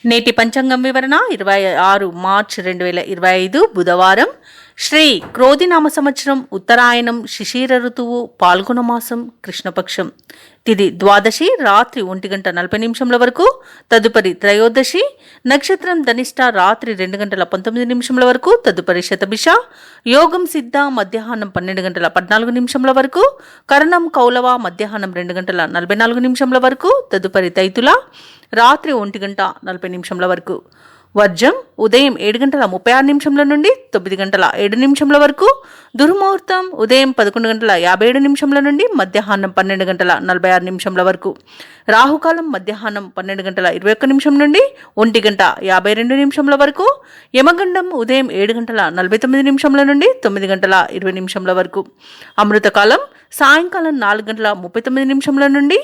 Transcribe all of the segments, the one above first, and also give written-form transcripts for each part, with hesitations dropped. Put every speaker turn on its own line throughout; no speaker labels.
నేటి పంచాంగం వివరణ 26 మార్చ్ 2025 బుధవారం. శ్రీ క్రోధినామ సంవత్సరం, ఉత్తరాయణం, శిశిర ఋతువు, పాల్గొన మాసం, కృష్ణపక్షం. తిది ద్వాదశి రాత్రి 1:40 వరకు, తదుపరి త్రయోదశి. నక్షత్రం ధనిష్ట రాత్రి 2:19 వరకు, తదుపరి శతభిష. యోగం సిద్ధ మధ్యాహ్నం 12:14 వరకు, కరణం కౌలవ మధ్యాహ్నం 2:44 వరకు, తదుపరి తైతుల రాత్రి 1:40 వరకు. వర్జం ఉదయం 7:36 నుండి 9:07 వరకు. దుర్ముహూర్తం ఉదయం 11:57 నుండి మధ్యాహ్నం 12:46 వరకు. రాహుకాలం మధ్యాహ్నం 12:21 నుండి 1:52 వరకు. యమగండం ఉదయం 7:49 నుండి 9:20 వరకు. అమృతకాలం సాయంకాలం 4:39 నుండి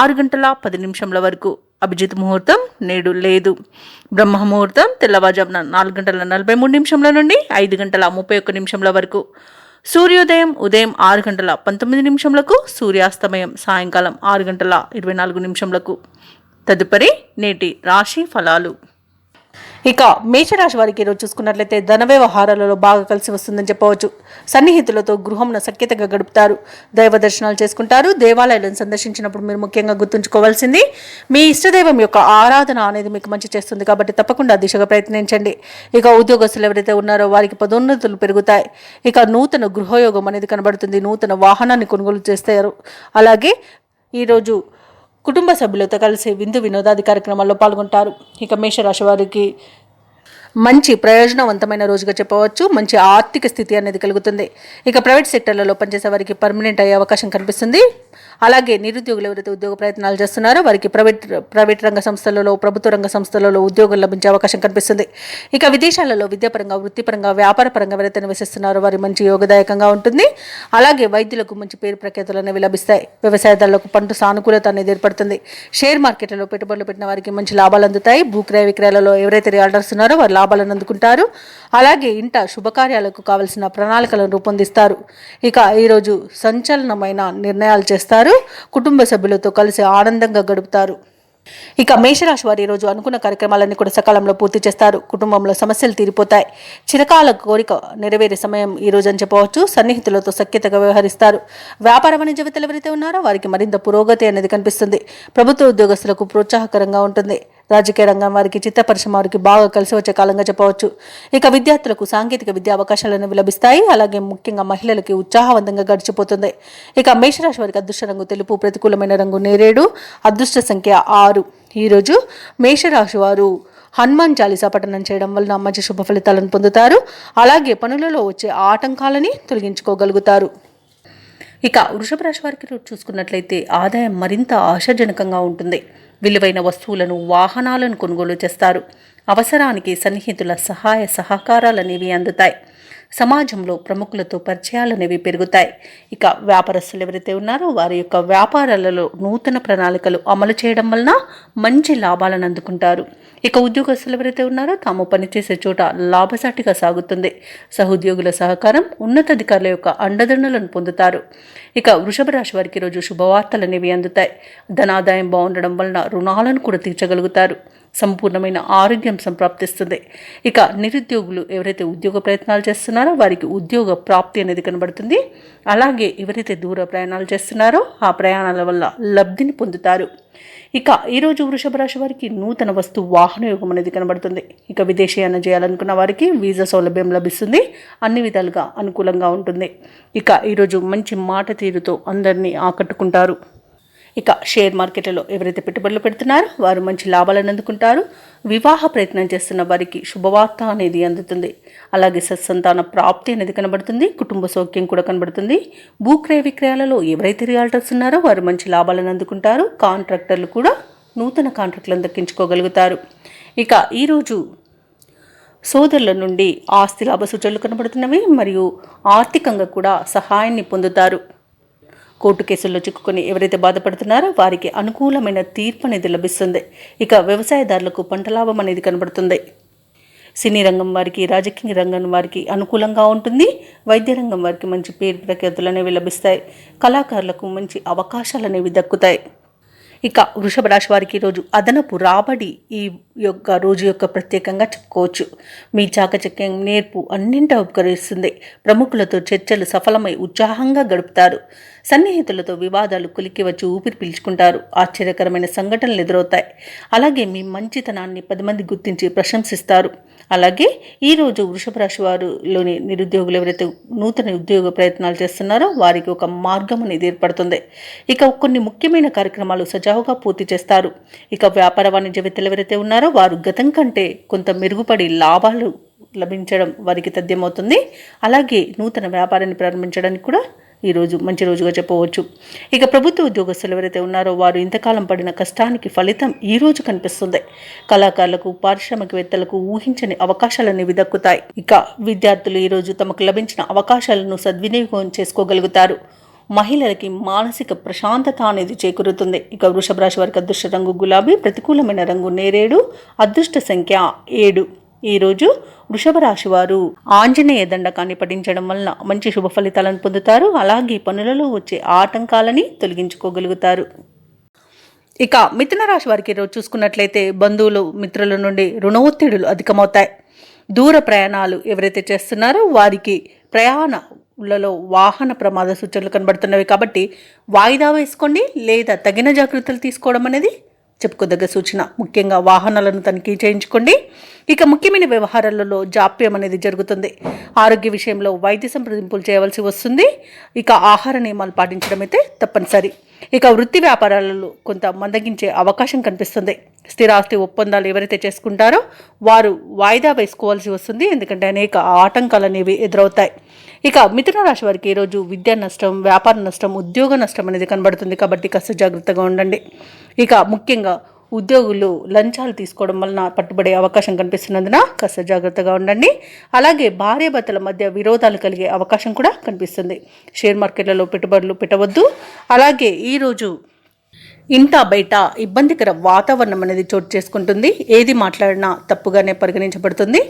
6:10 వరకు. అభిజిత్ ముహూర్తం నేడు లేదు. బ్రహ్మ ముహూర్తం తెల్లవారుజామున 4:43 నుండి 5:31 వరకు. సూర్యోదయం ఉదయం 6:19 సూర్యాస్తమయం సాయంకాలం 6:24. తదుపరి నేటి రాశి ఫలాలు. ఇక మేషరాశి వారికి ఈరోజు చూసుకున్నట్లయితే ధన వ్యవహారాలలో బాగా కలిసి వస్తుందని చెప్పవచ్చు. సన్నిహితులతో గృహంను సఖ్యతగా గడుపుతారు. దైవ దర్శనాలు చేసుకుంటారు. దేవాలయాలను సందర్శించినప్పుడు మీరు ముఖ్యంగా గుర్తుంచుకోవాల్సింది మీ ఇష్టదైవం యొక్క ఆరాధన అనేది మీకు మంచి చేస్తుంది కాబట్టి తప్పకుండా దిశగా ప్రయత్నించండి. ఇక ఉద్యోగస్తులు ఎవరైతే ఉన్నారో వారికి పదోన్నతులు పెరుగుతాయి. ఇక నూతన గృహయోగం అనేది కనబడుతుంది. నూతన వాహనాన్ని కొనుగోలు చేస్తారు. అలాగే ఈరోజు కుటుంబ సభ్యులతో కలిసి విందు వినోదాది కార్యక్రమాల్లో పాల్గొంటారు. ఇక మేషరాశి వారికి మంచి ప్రయోజనవంతమైన రోజుగా చెప్పవచ్చు. మంచి ఆర్థిక స్థితి అనేది కలుగుతుంది. ఇక ప్రైవేట్ సెక్టర్లలో పనిచేసే వారికి పర్మనెంట్ అయ్యే అవకాశం కనిపిస్తుంది. అలాగే నిరుద్యోగులు ఎవరైతే ఉద్యోగ ప్రయత్నాలు చేస్తున్నారో వారికి ప్రైవేట్ రంగ సంస్థలలో, ప్రభుత్వ రంగ సంస్థలలో ఉద్యోగం లభించే అవకాశం కనిపిస్తుంది. ఇక విదేశాలలో విద్యాపరంగా, వృత్తిపరంగా, వ్యాపారపరంగా ఎవరైతే నివసిస్తున్నారో వారి మంచి యోగదాయకంగా ఉంటుంది. అలాగే వైద్యులకు మంచి పేరు ప్రఖ్యాతులు అనేవి లభిస్తాయి. వ్యవసాయదారులకు పంట సానుకూలత అనేది ఏర్పడుతుంది. షేర్ మార్కెట్లలో పెట్టుబడులు పెట్టిన వారికి మంచి లాభాలు అందుతాయి. భూక్రయ విక్రయాలలో ఎవరైతే రియాల్టర్స్ ఉన్నారో వారు లాభాలను అందుకుంటారు. అలాగే ఇంట శుభకార్యాలకు కావలసిన ప్రణాళికలను రూపొందిస్తారు. ఇక ఈరోజు సంచలనమైన నిర్ణయాలు చేస్తారు. కుటుంబ సభ్యులతో కలిసి ఆనందంగా గడుపుతారు. ఇక మేషరాశి వారు ఈరోజు అనుకున్న కార్యక్రమాలన్నీ కూడా సకాలంలో పూర్తి చేస్తారు. కుటుంబంలో సమస్యలు తీరిపోతాయి. చిరకాల కోరిక నెరవేరే సమయం ఈ రోజు అని చెప్పవచ్చు. సన్నిహితులతో సఖ్యతగా వ్యవహరిస్తారు. వ్యాపార వాణిజ్యవేత్తలు ఎవరైతే ఉన్నారో వారికి మరింత పురోగతి అనేది కనిపిస్తుంది. ప్రభుత్వ ఉద్యోగస్తులకు ప్రోత్సాహకరంగా ఉంటుంది. రాజకీయ రంగం వారికి, చిత్ర పరిశ్రమ వారికి బాగా కలిసి వచ్చే కాలంగా చెప్పవచ్చు. ఇక విద్యార్థులకు సాంకేతిక విద్యా అవకాశాలు అనేవి లభిస్తాయి. అలాగే ముఖ్యంగా మహిళలకి ఉత్సాహవంతంగా గడిచిపోతుంది. ఇక మేషరాశి వారికి అదృష్ట రంగు తెలుపు, ప్రతికూలమైన రంగు నేరేడు, అదృష్ట సంఖ్య 6. ఈరోజు మేషరాశి వారు హనుమాన్ చాలీసా పఠనం చేయడం వలన మంచి శుభ ఫలితాలను పొందుతారు. అలాగే పనులలో వచ్చే ఆటంకాలని తొలగించుకోగలుగుతారు. ఇక వృషభ రాశి వారికి చూసుకున్నట్లయితే ఆదాయం మరింత ఆశాజనకంగా ఉంటుంది. విలువైన వస్తువులను, వాహనాలను కొనుగోలు చేస్తారు. అవసరానికి సన్నిహితుల సహాయ సహకారాలు అనేవి అందుతాయి. సమాజంలో ప్రముఖులతో పరిచయాలు అనేవి పెరుగుతాయి. ఇక వ్యాపారస్తులు ఎవరైతే ఉన్నారో వారి యొక్క వ్యాపారాలలో నూతన ప్రణాళికలు అమలు చేయడం వలన మంచి లాభాలను అందుకుంటారు. ఇక ఉద్యోగస్తులు ఎవరైతే ఉన్నారో తాము పనిచేసే చోట లాభసాటిగా సాగుతుంది. సహోద్యోగుల సహకారం, ఉన్నతాధికారుల యొక్క అండదండలను పొందుతారు. ఇక వృషభ రాశి వారికి ఈరోజు శుభవార్తలు అనేవి అందుతాయి. ధనాదాయం బాగుండడం వలన రుణాలను కూడా తీర్చగలుగుతారు. సంపూర్ణమైన ఆరోగ్యం సంప్రాప్తిస్తుంది. ఇక నిరుద్యోగులు ఎవరైతే ఉద్యోగ ప్రయత్నాలు చేస్తున్నారో వారికి ఉద్యోగ ప్రాప్తి అనేది కనబడుతుంది. అలాగే ఎవరైతే దూర ప్రయాణాలు చేస్తున్నారో ఆ ప్రయాణాల వల్ల లబ్ధిని పొందుతారు. ఇక ఈరోజు వృషభ రాశి వారికి నూతన వస్తు వాహన యోగం అనేది కనబడుతుంది. ఇక విదేశీయాన చేయాలనుకున్న వారికి వీసా సౌలభ్యం లభిస్తుంది. అన్ని విధాలుగా అనుకూలంగా ఉంటుంది. ఇక ఈరోజు మంచి మాట తీరుతో అందరినీ ఆకట్టుకుంటారు. ఇక షేర్ మార్కెట్లలో ఎవరైతే పెట్టుబడులు పెడుతున్నారో వారు మంచి లాభాలను అందుకుంటారు. వివాహ ప్రయత్నం చేస్తున్న వారికి శుభవార్త అనేది అందుతుంది. అలాగే సత్సంతాన ప్రాప్తి అనేది కనబడుతుంది. కుటుంబ సౌఖ్యం కూడా కనబడుతుంది. భూక్రయ విక్రయాలలో ఎవరైతే రియాల్టర్స్ ఉన్నారో వారు మంచి లాభాలను అందుకుంటారు. కాంట్రాక్టర్లు కూడా నూతన కాంట్రాక్టులను దక్కించుకోగలుగుతారు. ఇక ఈరోజు సోదరుల నుండి ఆస్తి లాభ సూచనలు కనబడుతున్నవి మరియు ఆర్థికంగా కూడా సహాయాన్ని పొందుతారు. కోర్టు కేసుల్లో చిక్కుకొని ఎవరైతే బాధపడుతున్నారో వారికి అనుకూలమైన తీర్పు అనేది లభిస్తుంది. ఇక వ్యవసాయదారులకు పంట లాభం అనేది కనబడుతుంది. సినీ రంగం వారికి, రాజకీయ రంగం వారికి అనుకూలంగా ఉంటుంది. వైద్య రంగం వారికి మంచి పేరు ప్రఖ్యాతులు అనేవి లభిస్తాయి. కళాకారులకు మంచి అవకాశాలు అనేవి దక్కుతాయి. ఇక వృషభ రాశి వారికి ఈరోజు అదనపు రాబడి రోజు యొక్క ప్రత్యేకంగా చెప్పుకోవచ్చు. మీ చాకచక్యం, నేర్పు అన్నింటా ఉపకరిస్తుంది. ప్రముఖులతో చర్చలు సఫలమై ఉత్సాహంగా గడుపుతారు. సన్నిహితులతో వివాదాలు కొలికి వచ్చి ఊపిరి పీల్చుకుంటారు. ఆశ్చర్యకరమైన సంఘటనలు ఎదురవుతాయి. అలాగే మీ మంచితనాన్ని 10 మంది గుర్తించి ప్రశంసిస్తారు. అలాగే ఈరోజు వృషభ రాశి వారిలోని నిరుద్యోగులు ఎవరైతే నూతన ఉద్యోగ ప్రయత్నాలు చేస్తున్నారో వారికి ఒక మార్గం అనేది ఏర్పడుతుంది. ఇక కొన్ని ముఖ్యమైన కార్యక్రమాలు సజావుగా పూర్తి చేస్తారు. ఇక వ్యాపార వాణిజ్యవేత్తలు ఎవరైతే ఉన్నారో వారు గతం కంటే కొంత మెరుగుపడి లాభాలు లభించడం వారికి తథ్యమవుతుంది. అలాగే నూతన వ్యాపారాన్ని ప్రారంభించడానికి కూడా ఈరోజు మంచి రోజుగా చెప్పవచ్చు. ఇక ప్రభుత్వ ఉద్యోగస్తులు ఎవరైతే ఉన్నారో వారు ఇంతకాలం పడిన కష్టానికి ఫలితం ఈ రోజు కనిపిస్తుంది. కళాకారులకు, పారిశ్రామికవేత్తలకు ఊహించని అవకాశాలు అనేవి దక్కుతాయి. ఇక విద్యార్థులు ఈరోజు తమకు లభించిన అవకాశాలను సద్వినియోగం చేసుకోగలుగుతారు. మహిళలకి మానసిక ప్రశాంతత అనేది చేకూరుతుంది. ఇక వృషభ రాశి వారికి అదృష్ట రంగు గులాబీ, ప్రతికూలమైన రంగు నేరేడు, అదృష్ట సంఖ్య 7. ఈరోజు వృషభ రాశి వారు ఆంజనేయ దండకాన్ని పఠించడం వలన మంచి శుభ ఫలితాలను పొందుతారు. అలాగే పనులలో వచ్చే ఆటంకాలని తొలగించుకోగలుగుతారు. ఇక మిథున రాశి వారికి ఈరోజు చూసుకున్నట్లయితే బంధువులు, మిత్రుల నుండి రుణొత్తిడులు అధికమవుతాయి. దూర ప్రయాణాలు ఎవరైతే చేస్తున్నారో వారికి ప్రయాణాలలో వాహన ప్రమాద సూచనలు కనబడుతున్నవి కాబట్టి వాయిదా వేసుకోండి లేదా తగిన జాగ్రత్తలు తీసుకోవడం అనేది చెప్పుకోదగ్గ సూచన. ముఖ్యంగా వాహనాలను తనిఖీ చేయించుకోండి. ఇక ముఖ్యమైన వ్యవహారాలలో జాప్యం అనేది జరుగుతుంది. ఆరోగ్య విషయంలో వైద్య సంప్రదింపులు చేయవలసి వస్తుంది. ఇక ఆహార నియమాలు పాటించడం అయితే తప్పనిసరి. ఇక వృత్తి వ్యాపారాలలో కొంత మందగించే అవకాశం కనిపిస్తుంది. స్థిరాస్తి ఒప్పందాలు ఎవరైతే చేసుకుంటారో వారు వాయిదా వేసుకోవాల్సి వస్తుంది. ఎందుకంటే అనేక ఆటంకాలు అనేవి ఎదురవుతాయి. ఇక మిథున రాశి వారికి ఈరోజు విద్యా నష్టం, వ్యాపార నష్టం, ఉద్యోగ నష్టం అనేది కనబడుతుంది కాబట్టి కాస్త జాగ్రత్తగా ఉండండి. ఇక ముఖ్యంగా ఉద్యోగులు లంచాలు తీసుకోవడం వలన పట్టుబడే అవకాశం కనిపిస్తున్నందున కాస్త జాగ్రత్తగా ఉండండి. అలాగే భార్యాభర్తల మధ్య విరోధాలు కలిగే అవకాశం కూడా కనిపిస్తుంది. షేర్ మార్కెట్లలో పెట్టుబడులు పెట్టవద్దు. అలాగే ఈరోజు ఇంట బయట ఇబ్బందికర వాతావరణం అనేది చోటు చేసుకుంటుంది. ఏది మాట్లాడినా తప్పుగానే పరిగణించబడుతుంది.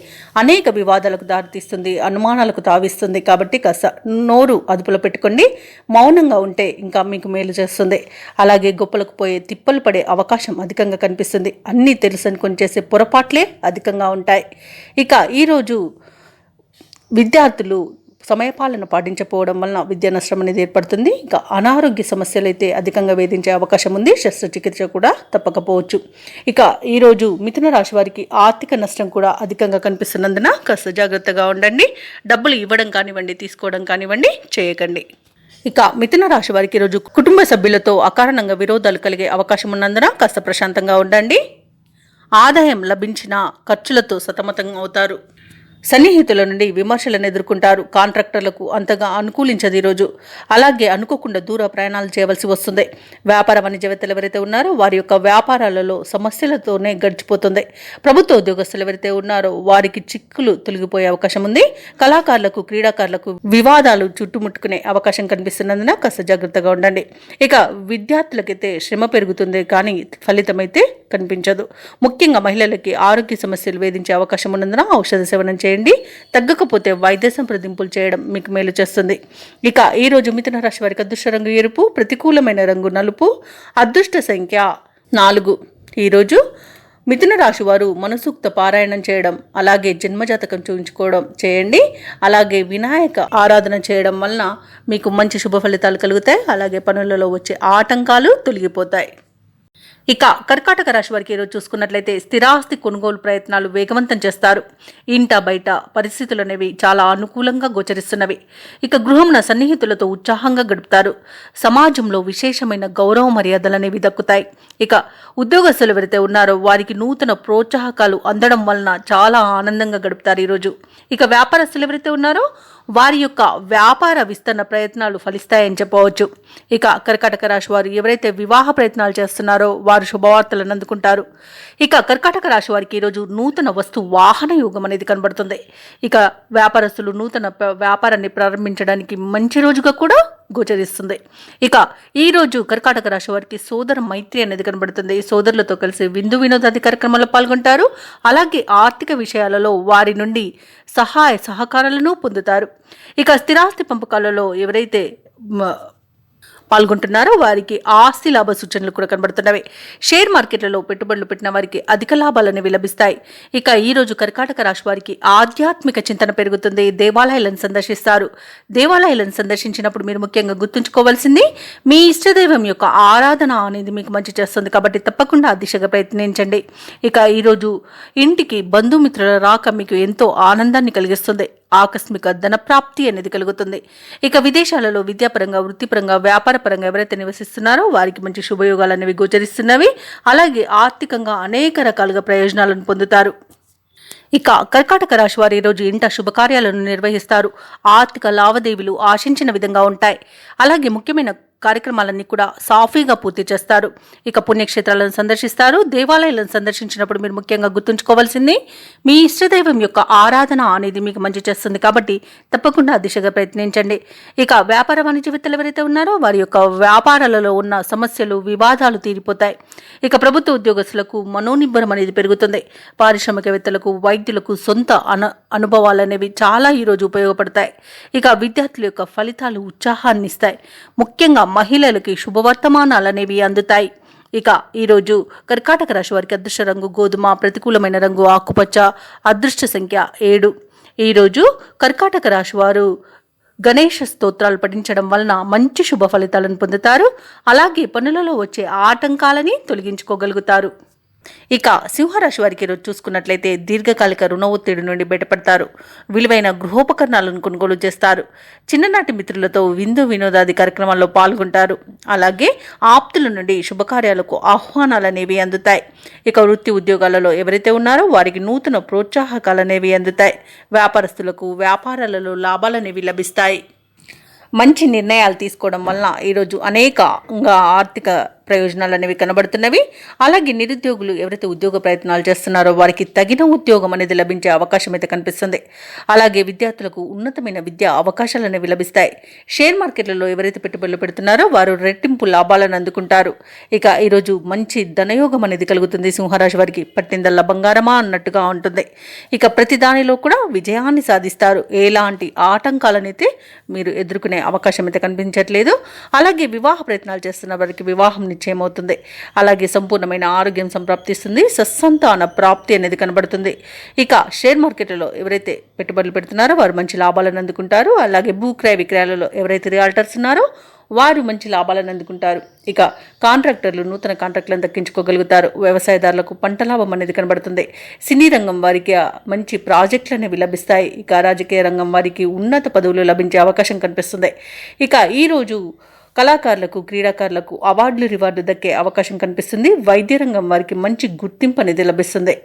అనేక వివాదాలకు దారితీస్తుంది, అనుమానాలకు తావిస్తుంది. కాబట్టి కాస్త నోరు అదుపులో పెట్టుకోండి. మౌనంగా ఉంటే ఇంకా మీకు మేలు చేస్తుంది. అలాగే గొప్పలకు పోయే తిప్పలు పడే అవకాశం అధికంగా కనిపిస్తుంది. అన్నీ తెలుసనుకొని చేసే పొరపాట్లే అధికంగా ఉంటాయి. ఇక ఈరోజు విద్యార్థులు సమయపాలన పాటించకపోవడం వలన విద్యా నష్టం అనేది ఏర్పడుతుంది. ఇంకా అనారోగ్య సమస్యలు అయితే అధికంగా వేధించే అవకాశం ఉంది. శస్త్రచికిత్స కూడా తప్పకపోవచ్చు. ఇక ఈరోజు మిథున రాశి వారికి ఆర్థిక నష్టం కూడా అధికంగా కనిపిస్తున్నందున కాస్త జాగ్రత్తగా ఉండండి. డబ్బులు ఇవ్వడం కానివ్వండి, తీసుకోవడం కానివ్వండి చేయకండి. ఇక మిథున రాశి వారికి ఈరోజు కుటుంబ సభ్యులతో అకారణంగా విరోధాలు కలిగే అవకాశం ఉన్నందున కాస్త ప్రశాంతంగా ఉండండి. ఆదాయం లభించిన ఖర్చులతో సతమతం అవుతారు. సన్నిహితుల నుండి విమర్శలను ఎదుర్కొంటారు. కాంట్రాక్టర్లకు అంతగా అనుకూలించదు ఈరోజు. అలాగే అనుకోకుండా దూర ప్రయాణాలు చేయవలసి వస్తుంది. వ్యాపార వాణిజ్యవేత్తలు ఎవరైతే ఉన్నారో వారి యొక్క వ్యాపారాలలో సమస్యలతోనే గడిచిపోతుంది. ప్రభుత్వ ఉద్యోగస్తులు ఎవరైతే ఉన్నారో వారికి చిక్కులు తొలగిపోయే అవకాశం ఉంది. కళాకారులకు, క్రీడాకారులకు వివాదాలు చుట్టుముట్టుకునే అవకాశం కనిపిస్తున్నందున కాస్త జాగ్రత్తగా ఉండండి. ఇక విద్యార్థులకైతే శ్రమ పెరుగుతుంది కానీ ఫలితం అయితే కనిపించదు. ముఖ్యంగా మహిళలకి ఆరోగ్య సమస్యలు వేధించే అవకాశం ఉన్నందున ఔషధ సేవనం చేయండి. తగ్గకపోతే వైద్య సంప్రదింపులు చేయడం మీకు మేలు చేస్తుంది. ఇక ఈరోజు మిథున రాశి వారికి అదృష్ట రంగు ఎరుపు, ప్రతికూలమైన రంగు నలుపు, అదృష్ట సంఖ్య 4. ఈరోజు మిథున రాశి వారు మనసూక్త పారాయణం చేయడం, అలాగే జన్మజాతకం చూపించుకోవడం చేయండి. అలాగే వినాయక ఆరాధన చేయడం వలన మీకు మంచి శుభ ఫలితాలు కలుగుతాయి. అలాగే పనులలో వచ్చే ఆటంకాలు తొలగిపోతాయి. ఇక కర్కాటక రాశి వారికి ఈరోజు చూసుకున్నట్లయితే స్థిరాస్తి కొనుగోలు ప్రయత్నాలు వేగవంతం చేస్తారు. ఇంట బయట పరిస్థితులు అనేవి చాలా అనుకూలంగా గోచరిస్తున్నవి. ఇక గృహంన సన్నిహితులతో ఉత్సాహంగా గడుపుతారు. సమాజంలో విశేషమైన గౌరవ మర్యాదలు అనేవి దక్కుతాయి. ఇక ఉద్యోగస్తులు ఎవరైతే ఉన్నారో వారికి నూతన ప్రోత్సాహకాలు అందడం వలన చాలా ఆనందంగా గడుపుతారు ఈరోజు. ఇక వ్యాపారస్తులు ఎవరైతే ఉన్నారో వారి యొక్క వ్యాపార విస్తరణ ప్రయత్నాలు ఫలిస్తాయని చెప్పవచ్చు. ఇక కర్కాటక రాశి వారు ఎవరైతే వివాహ ప్రయత్నాలు చేస్తున్నారో వారు శుభవార్తలను అందుకుంటారు. ఇక కర్కాటక రాశి వారికి ఈరోజు నూతన వస్తు వాహన యోగం అనేది కనబడుతుంది. ఇక వ్యాపారస్తులు నూతన వ్యాపారాన్ని ప్రారంభించడానికి మంచి రోజుగా కూడా గోచరిస్తుంది. ఇక ఈరోజు కర్కాటక రాశి వారికి సోదర మైత్రి అనేది కనబడుతుంది. సోదరులతో కలిసి విందు వినోదాది కార్యక్రమాల్లో పాల్గొంటారు. అలాగే ఆర్థిక విషయాలలో వారి నుండి సహాయ సహకారాలను పొందుతారు. ఇక స్థిరాస్తి పంపకాలలో ఎవరైతే పాల్గొంటున్నారో వారికి ఆస్తి లాభ సూచనలు కూడా కనబడుతున్నవి. షేర్ మార్కెట్లలో పెట్టుబడులు పెట్టిన వారికి అధిక లాభాలు అనేవి లభిస్తాయి. ఇక ఈ రోజు కర్కాటక రాశి వారికి ఆధ్యాత్మిక చింతన పెరుగుతుంది. దేవాలయాలను సందర్శిస్తారు. దేవాలయాలను సందర్శించినప్పుడు మీరు ముఖ్యంగా గుర్తుంచుకోవాల్సింది మీ ఇష్టదైవం యొక్క ఆరాధన అనేది మీకు మంచి చేస్తుంది కాబట్టి తప్పకుండా ఆ దిశగా ప్రయత్నించండి. ఇక ఈరోజు ఇంటికి బంధుమిత్రుల రాక మీకు ఎంతో ఆనందాన్ని కలిగిస్తుంది. ఆకస్మిక ధన ప్రాప్తి అనేది కలుగుతుంది. ఇక విదేశాలలో విద్యాపరంగా, వృత్తిపరంగా, వ్యాపారపరంగా ఎవరైతే నివసిస్తున్నారో వారికి మంచి శుభయోగాలు అనేవి గోచరిస్తున్నవి. అలాగే ఆర్థికంగా అనేక రకాలుగా ప్రయోజనాలను పొందుతారు. ఇక కర్కాటక రాశి వారు ఈరోజు ఇంట శుభకార్యాలను నిర్వహిస్తారు. ఆర్థిక లావాదేవీలు ఆశించిన విధంగా ఉంటాయి. అలాగే ముఖ్యమైన కార్యక్రమాలన్నీ కూడా సాఫీగా పూర్తి చేస్తారు. ఇక పుణ్యక్షేత్రాలను సందర్శిస్తారు. దేవాలయాలను సందర్శించినప్పుడు మీరు ముఖ్యంగా గుర్తుంచుకోవాల్సింది మీ ఇష్టదైవం యొక్క ఆరాధన అనేది మీకు మంచి చేస్తుంది కాబట్టి తప్పకుండా ఆ దిశగా ప్రయత్నించండి. ఇక వ్యాపార వాణిజ్యవేత్తలు ఎవరైతే ఉన్నారో వారి యొక్క వ్యాపారాలలో ఉన్న సమస్యలు, వివాదాలు తీరిపోతాయి. ఇక ప్రభుత్వ ఉద్యోగస్తులకు మనోనిబ్బరం అనేది పెరుగుతుంది. పారిశ్రామికవేత్తలకు, వైద్యులకు సొంత అనుభవాలు అనేవి చాలా ఈరోజు ఉపయోగపడతాయి. ఇక విద్యార్థుల యొక్క ఫలితాలు ఉత్సాహాన్ని ఇస్తాయి. ముఖ్యంగా మహిళలకి శుభవర్తమానాలు అనేవి అందుతాయి. ఇక ఈరోజు కర్కాటక రాశి వారికి అదృష్ట రంగు గోధుమ, ప్రతికూలమైన రంగు ఆకుపచ్చ, అదృష్ట సంఖ్య 7. ఈరోజు కర్కాటక రాశి వారు గణేష స్తోత్రాలు పఠించడం వలన మంచి శుభ ఫలితాలను పొందుతారు. అలాగే పనులలో వచ్చే ఆటంకాలని తొలగించుకోగలుగుతారు. ఇక సింహరాశి వారికి ఈరోజు చూసుకున్నట్లయితే దీర్ఘకాలిక రుణ ఒత్తిడి నుండి బయటపడతారు. విలువైన గృహోపకరణాలను కొనుగోలు చేస్తారు. చిన్ననాటి మిత్రులతో విందు వినోదాది కార్యక్రమాల్లో పాల్గొంటారు. అలాగే ఆప్తుల నుండి శుభకార్యాలకు ఆహ్వానాలు అనేవి అందుతాయి. ఇక వృత్తి ఉద్యోగాలలో ఎవరైతే ఉన్నారో వారికి నూతన ప్రోత్సాహకాలు అనేవి అందుతాయి. వ్యాపారస్తులకు వ్యాపారాలలో లాభాలు అనేవి లభిస్తాయి. మంచి నిర్ణయాలు తీసుకోవడం వలన ఈరోజు అనేకంగా ఆర్థిక ప్రయోజనాలు అనేవి కనబడుతున్నవి. అలాగే నిరుద్యోగులు ఎవరైతే ఉద్యోగ ప్రయత్నాలు చేస్తున్నారో వారికి తగిన ఉద్యోగం అనేది లభించే అవకాశం అయితే కనిపిస్తుంది. అలాగే విద్యార్థులకు ఉన్నతమైన విద్యా అవకాశాలు అనేవి లభిస్తాయి. షేర్ మార్కెట్లలో ఎవరైతే పెట్టుబడులు పెడుతున్నారో వారు రెట్టింపు లాభాలను అందుకుంటారు. ఇక ఈరోజు మంచి ధనయోగం అనేది కలుగుతుంది. సింహరాశి వారికి పట్టిందల్లా బంగారమా అన్నట్టుగా ఉంటుంది. ఇక ప్రతి దానిలో కూడా విజయాన్ని సాధిస్తారు. ఎలాంటి ఆటంకాలనైతే మీరు ఎదుర్కొనే అవకాశం అయితే కనిపించట్లేదు. అలాగే వివాహ ప్రయత్నాలు చేస్తున్న వారికి వివాహం నిశ్చయమవుతుంది. అలాగే సంపూర్ణమైన ఆరోగ్యం సంప్రాప్తిస్తుంది. సత్సంతాన ప్రాప్తి అనేది కనబడుతుంది. ఇక షేర్ మార్కెట్లో ఎవరైతే పెట్టుబడులు పెడుతున్నారో వారు మంచి లాభాలను అందుకుంటారు. అలాగే భూక్రయ విక్రయాలలో ఎవరైతే రియాల్టర్స్ ఉన్నారో వారు మంచి లాభాలను అందుకుంటారు. ఇక కాంట్రాక్టర్లు నూతన కాంట్రాక్టులను దక్కించుకోగలుగుతారు. వ్యవసాయదారులకు పంట లాభం అనేది కనబడుతుంది. సినీ రంగం వారికి మంచి ప్రాజెక్టులు అనేవి లభిస్తాయి. ఇక రాజకీయ రంగం వారికి ఉన్నత పదవులు లభించే అవకాశం కనిపిస్తుంది. ఇక ఈరోజు కళాకారులకు, క్రీడాకారులకు అవార్డులు, రివార్డు దక్కే అవకాశం కనిపిస్తుంది. వైద్య రంగం వారికి మంచి గుర్తింపు అనేది లభిస్తుంది.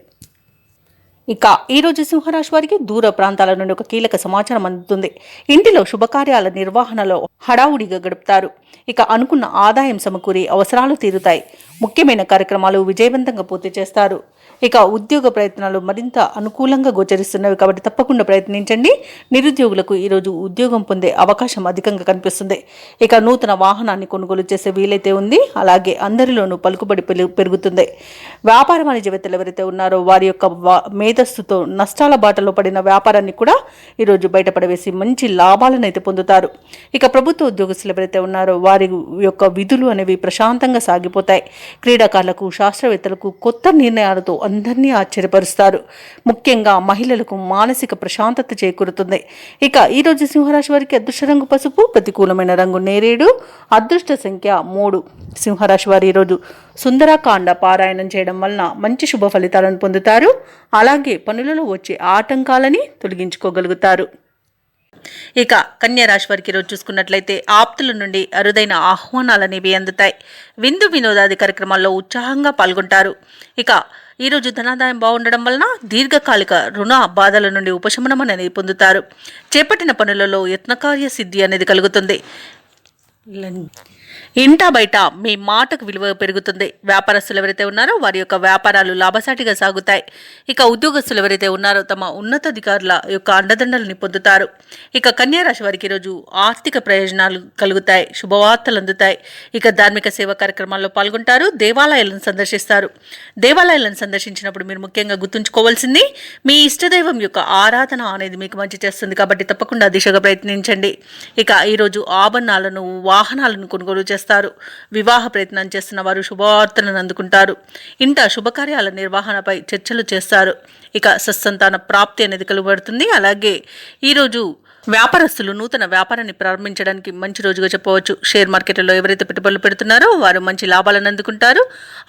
ఇక ఈరోజు సింహరాశి వారికి దూర ప్రాంతాల నుండి ఒక కీలక సమాచారం అందుతుంది. ఇంటిలో శుభకార్యాల నిర్వహణలో హడావుడిగా గడుపుతారు. ఇక అనుకున్న ఆదాయం సమకూరి అవసరాలు తీరుతాయి. ముఖ్యమైన కార్యక్రమాలు విజయవంతంగా పూర్తి చేస్తారు. ఇక ఉద్యోగ ప్రయత్నాలు మరింత అనుకూలంగా గోచరిస్తున్నవి కాబట్టి తప్పకుండా ప్రయత్నించండి. నిరుద్యోగులకు ఈరోజు ఉద్యోగం పొందే అవకాశం అధికంగా కనిపిస్తుంది. ఇక నూతన వాహనాన్ని కొనుగోలు చేసే వీలైతే ఉంది. అలాగే అందరిలోనూ పలుకుబడి పెరుగుతుంది. వ్యాపార వాణిజ్యవేత్తలు ఎవరైతే ఉన్నారో వారి యొక్క మేధస్సుతో నష్టాల బాటలో పడిన వ్యాపారాన్ని కూడా ఈరోజు బయటపడవేసి మంచి లాభాలను అయితే పొందుతారు. ఇక ప్రభుత్వ ఉద్యోగస్తులు ఎవరైతే ఉన్నారో వారి యొక్క విధులు అనేవి ప్రశాంతంగా సాగిపోతాయి. క్రీడాకారులకు, శాస్త్రవేత్తలకు కొత్త నిర్ణయాలతో అందరినీ ఆశ్చర్యపరుస్తారు. ముఖ్యంగా మహిళలకు మానసిక ప్రశాంతత చేకూరుతుంది. ఇక ఈరోజు సింహరాశి వారికి అదృష్ట రంగు పసుపు, ప్రతికూలమైన రంగు నేరేడు, అదృష్ట సంఖ్య 3. సింహరాశి వారు ఈరోజు సుందరకాండ పారాయణం చేయడం వలన మంచి శుభ ఫలితాలను పొందుతారు. అలాగే పనులలో వచ్చే ఆటంకాలని తొలగించుకోగలుగుతారు. ఇక కన్యా రాశి వారికి ఈరోజు చూసుకున్నట్లయితే ఆప్తుల నుండి అరుదైన ఆహ్వానాలు అనేవి అందుతాయి. విందు వినోదాది కార్యక్రమాల్లో ఉత్సాహంగా పాల్గొంటారు. ఇక ఈరోజు ధనాదాయం బాగుండడం వలన దీర్ఘకాలిక రుణ బాధల నుండి ఉపశమనం అనేది పొందుతారు. చేపట్టిన పనులలో యత్నకార్య సిద్ధి అనేది కలుగుతుంది. ఇంటా బయట మీ మాటకు విలువ పెరుగుతుంది. వ్యాపారస్తులు ఎవరైతే ఉన్నారో వారి యొక్క వ్యాపారాలు లాభసాటిగా సాగుతాయి. ఇక ఉద్యోగస్తులు ఎవరైతే ఉన్నారో తమ ఉన్నతాధికారుల యొక్క అండదండలని పొందుతారు. ఇక కన్యా రాశి వారికి ఈరోజు ఆర్థిక ప్రయోజనాలు కలుగుతాయి. శుభవార్తలు అందుతాయి. ఇక ధార్మిక సేవా కార్యక్రమాల్లో పాల్గొంటారు. దేవాలయాలను సందర్శిస్తారు. దేవాలయాలను సందర్శించినప్పుడు మీరు ముఖ్యంగా గుర్తుంచుకోవాల్సింది మీ ఇష్టదైవం యొక్క ఆరాధన అనేది మీకు మంచి చేస్తుంది కాబట్టి తప్పకుండా దిశగా ప్రయత్నించండి. ఇక ఈరోజు ఆభరణాలను, వాహనాలను కొనుగోలు కొనుగోలు చేస్తారు. వివాహ ప్రయత్నం చేస్తున్న వారు శుభవార్తలను అందుకుంటారు. ఇంట శుభకార్యాల నిర్వహణపై చర్చలు చేస్తారు. ఇక సత్సంతాన ప్రాప్తి అనేది కలుగుబడుతుంది. అలాగే ఈరోజు వ్యాపారస్తులు నూతన వ్యాపారాన్ని ప్రారంభించడానికి మంచి రోజుగా చెప్పవచ్చు. షేర్ మార్కెట్లలో ఎవరైతే పెట్టుబడులు పెడుతున్నారో వారు మంచి లాభాలను అందుకుంటారు.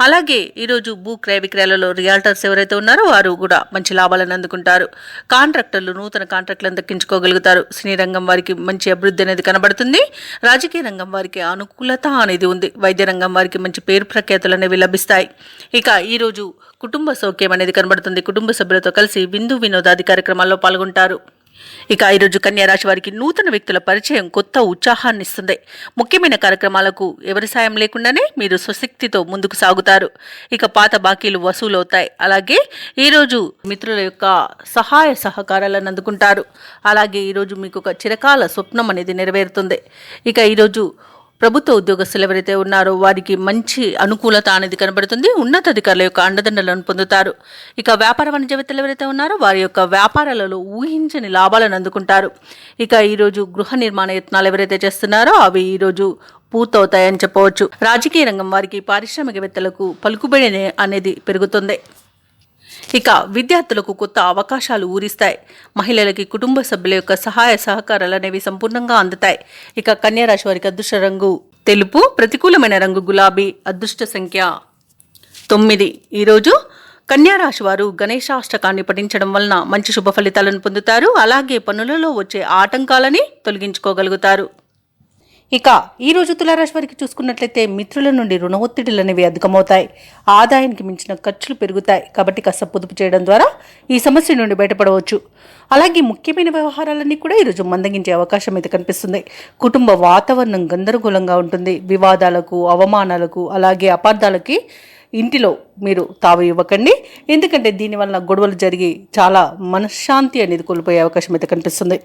అలాగే ఈరోజు భూ క్రయ విక్రయాలలో రియాల్టర్స్ ఎవరైతే ఉన్నారో వారు కూడా మంచి లాభాలను అందుకుంటారు. కాంట్రాక్టర్లు నూతన కాంట్రాక్టులను దక్కించుకోగలుగుతారు. సినీ రంగం వారికి మంచి అభివృద్ధి అనేది కనబడుతుంది. రాజకీయ రంగం వారికి అనుకూలత అనేది ఉంది. వైద్య రంగం వారికి మంచి పేరు ప్రఖ్యాతులు అనేవి లభిస్తాయి. ఇక ఈరోజు కుటుంబ సౌఖ్యం అనేది కనబడుతుంది. కుటుంబ సభ్యులతో కలిసి విందు వినోదాది కార్యక్రమాల్లో పాల్గొంటారు. ఇక ఈరోజు కన్యా రాశి వారికి నూతన వ్యక్తుల పరిచయం కొత్త ఉత్సాహాన్ని ఇస్తుంది. ముఖ్యమైన కార్యక్రమాలకు ఎవరి సాయం లేకుండానే మీరు స్వశక్తితో ముందుకు సాగుతారు. ఇక పాత బాకీలు వసూలు అవుతాయి. అలాగే ఈరోజు మిత్రుల యొక్క సహాయ సహకారాలను అందుకుంటారు. అలాగే ఈరోజు మీకు ఒక చిరకాల స్వప్నం అనేది నెరవేరుతుంది. ఇక ఈరోజు ప్రభుత్వ ఉద్యోగస్తులు ఎవరైతే ఉన్నారో వారికి మంచి అనుకూలత అనేది కనబడుతుంది. ఉన్నతాధికారుల యొక్క అండదండలను పొందుతారు. ఇక వ్యాపార వాణిజ్యవేత్తలు ఎవరైతే ఉన్నారో వారి యొక్క వ్యాపారాలలో ఊహించని లాభాలను అందుకుంటారు. ఇక ఈరోజు గృహ నిర్మాణ యత్నాలు ఎవరైతే చేస్తున్నారో అవి ఈరోజు పూర్తవుతాయని చెప్పవచ్చు. రాజకీయ రంగం వారికి పారిశ్రామికవేత్తలకు పలుకుబడి అనేది పెరుగుతుంది. ఇక విద్యార్థులకు కొత్త అవకాశాలు ఊరిస్తాయి. మహిళలకి కుటుంబ సభ్యుల యొక్క సహాయ సహకారాలు అనేవి సంపూర్ణంగా అందుతాయి. ఇక కన్యా రాశి వారికి అదృష్ట రంగు తెలుపు, ప్రతికూలమైన రంగు గులాబీ, అదృష్ట సంఖ్య 9. ఈరోజు కన్యా రాశి వారు గణేశాష్టకాన్ని పఠించడం వలన మంచి శుభ ఫలితాలను పొందుతారు. అలాగే పనులలో వచ్చే ఆటంకాలని తొలగించుకోగలుగుతారు. ఇక ఈ రోజు తులారాశి వారికి చూసుకున్నట్లయితే మిత్రుల నుండి రుణ ఒత్తిడులు అనేవి అధికమవుతాయి. ఆదాయానికి మించిన ఖర్చులు పెరుగుతాయి. కాబట్టి కాస్త పొదుపు చేయడం ద్వారా ఈ సమస్య నుండి బయటపడవచ్చు. అలాగే ముఖ్యమైన వ్యవహారాలన్నీ కూడా ఈరోజు మందగించే అవకాశం అయితే కనిపిస్తుంది. కుటుంబ వాతావరణం గందరగోళంగా ఉంటుంది. వివాదాలకు, అవమానాలకు, అలాగే అపార్థాలకి ఇంటిలో మీరు తావు ఇవ్వకండి. ఎందుకంటే దీనివల్ల గొడవలు జరిగి చాలా మనశ్శాంతి అనేది కోల్పోయే అవకాశం అయితే కనిపిస్తుంది.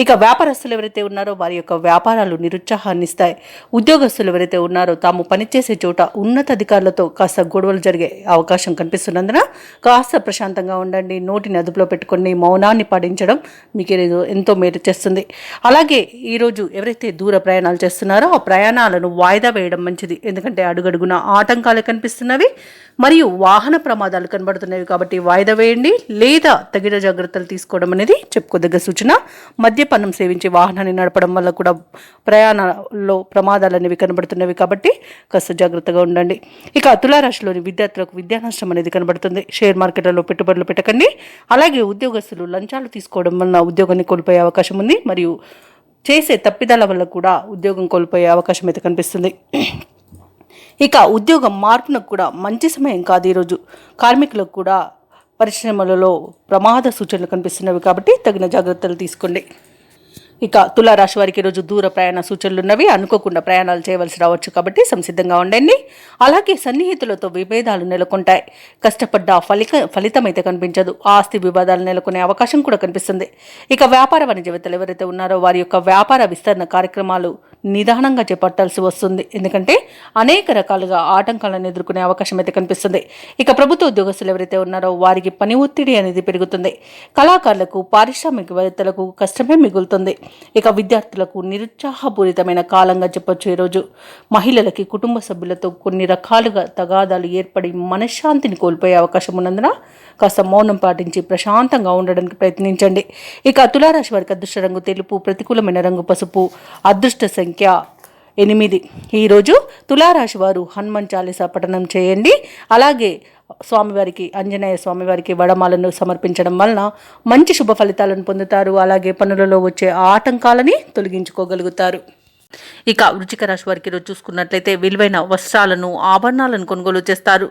ఇక వ్యాపారస్తులు ఎవరైతే ఉన్నారో వారి యొక్క వ్యాపారాలు నిరుత్సాహాన్ని ఇస్తాయి. ఉద్యోగస్తులు ఎవరైతే ఉన్నారో తాము పనిచేసే చోట ఉన్నతాధికారులతో కాస్త గొడవలు జరిగే అవకాశం కనిపిస్తున్నందున కాస్త ప్రశాంతంగా ఉండండి. నోటిని అదుపులో పెట్టుకొని మౌనాన్ని పాటించడం మీకు ఎంతో మేలు చేస్తుంది. అలాగే ఈరోజు ఎవరైతే దూర ప్రయాణాలు చేస్తున్నారో ఆ ప్రయాణాలను వాయిదా వేయడం మంచిది. ఎందుకంటే అడుగడుగున ఆటంకాలు కనిపిస్తున్నవి మరియు వాహన ప్రమాదాలు కనబడుతున్నాయి. కాబట్టి వాయిదా వేయండి లేదా తగిన జాగ్రత్తలు తీసుకోవడం అనేది చెప్పుకోదగ్గ సూచన. మద్యపానం సేవించి వాహనాన్ని నడపడం వల్ల కూడా ప్రయాణాల్లో ప్రమాదాలు అనేవి కనబడుతున్నవి. కాబట్టి కాస్త జాగ్రత్తగా ఉండండి. ఇక తులారాశిలోని విద్యార్థులకు విద్యా నష్టం అనేది కనబడుతుంది. షేర్ మార్కెట్లలో పెట్టుబడులు పెట్టకండి. అలాగే ఉద్యోగస్తులు లంచాలు తీసుకోవడం వలన ఉద్యోగాన్ని కోల్పోయే అవకాశం ఉంది. మరియు చేసే తప్పిదాల వల్ల కూడా ఉద్యోగం కోల్పోయే అవకాశం అయితే కనిపిస్తుంది. ఇక ఉద్యోగం మార్పునకు కూడా మంచి సమయం కాదు. ఈరోజు కార్మికులకు కూడా పరిశ్రమలలో ప్రమాద సూచనలు కనిపిస్తున్నవి. కాబట్టి తగిన జాగ్రత్తలు తీసుకోండి. ఇక తులారాశి వారికి ఈరోజు దూర ప్రయాణ సూచనలు ఉన్నవి. అనుకోకుండా ప్రయాణాలు చేయవలసి రావచ్చు. కాబట్టి సంసిద్ధంగా ఉండండి. అలాగే సన్నిహితులతో విభేదాలు నెలకొంటాయి. కష్టపడ్డ ఫలితం అయితే కనిపించదు. ఆస్తి వివాదాలు నెలకొనే అవకాశం కూడా కనిపిస్తుంది. ఇక వ్యాపార వాణిజ్యవేత్తలు ఎవరైతే ఉన్నారో వారి యొక్క వ్యాపార విస్తరణ కార్యక్రమాలు నిదానంగా చేపట్టాల్సి వస్తుంది. ఎందుకంటే అనేక రకాలుగా ఆటంకాలను ఎదుర్కొనే అవకాశం అయితే కనిపిస్తుంది. ఇక ప్రభుత్వ ఉద్యోగస్తులు ఎవరైతే ఉన్నారో వారికి పని ఒత్తిడి అనేది పెరుగుతుంది. కళాకారులకు, పారిశ్రామికవేత్తలకు కష్టమే మిగులుతుంది. ఇక విద్యార్థులకు నిరుత్సాహపూరితమైన కాలంగా చెప్పొచ్చు. ఈరోజు మహిళలకి కుటుంబ సభ్యులతో కొన్ని రకాలుగా తగాదాలు ఏర్పడి మనశ్శాంతిని కోల్పోయే అవకాశం ఉన్నందున కాస్త మౌనం పాటించి ప్రశాంతంగా ఉండడానికి ప్రయత్నించండి. ఇక తులారాశి వారికి అదృష్ట రంగు తెలుపు, ప్రతికూలమైన రంగు పసుపు, అదృష్ట సంఖ్య 8. ఈరోజు తులారాశి వారు హనుమాన్ చాలీసా పఠనం చేయండి. అలాగే స్వామివారికి, ఆంజనేయ స్వామివారికి వడమాలను సమర్పించడం వలన మంచి శుభ ఫలితాలను పొందుతారు. అలాగే పనులలో వచ్చే ఆటంకాలని తొలగించుకోగలుగుతారు. ఇక వృశ్చిక రాశి వారికి ఈరోజు చూసుకున్నట్లయితే విలువైన వస్త్రాలను, ఆభరణాలను కొనుగోలు చేస్తారు.